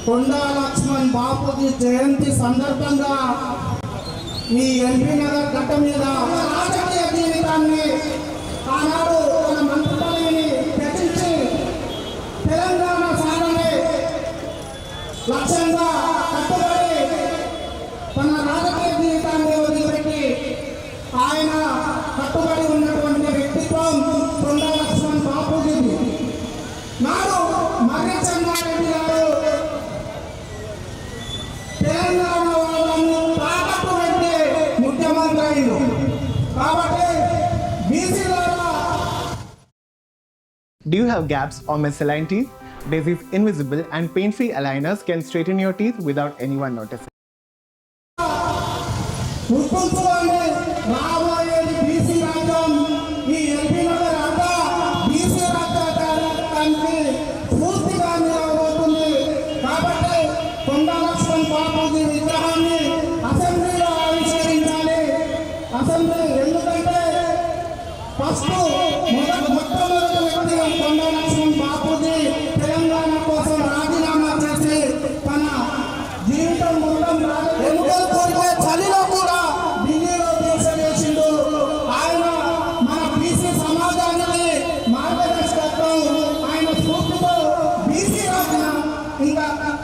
కొండా లక్ష్మణ్ బాపూజీ జయంతి సందర్భంగా ఈ ఎల్బీ నగర్ గడ్డ మీద రాజకీయ జీవితాన్ని ఆనాడు తన మంత్రిని త్యజించి తెలంగాణ సాధనే లక్ష్యంగా కట్టుబడి తన రాజకీయ జీవితాన్ని వదిలిపెట్టి ఆయన కట్టుబడి ఉన్నటువంటి వ్యక్తిత్వం కొండా లక్ష్మణ్ బాపూజీది. నాడు మర్రి చెన్నారెడ్డి గారు తెలంగాణ వాళ్ళను తాకట్టు పెట్టి ముఖ్యమంత్రి అయింది కాబట్టి బీసీలలో. Do you have gaps or misaligned teeth? Daisy's invisible and pain-free aligners can straighten your teeth without anyone noticing. గుర్తుంచుకోండి, రాబోయేది బీసీ రాజ్యం. ఈ ఎల్బీ నగర్ అంతా బీసీ రాజ్యానికి పూర్తిగా నిలవబోతుంది. కాబట్టి కొండా లక్ష్మణ్ బాపూజీ విగ్రహాన్ని అసెంబ్లీలో ఆవిష్కరించాలి. అసెంబ్లీ ఎందుకంటే ఫస్ట్ మొట్టమొదటి వ్యక్తి కొండా లక్ష్మణ్ బాపూజీ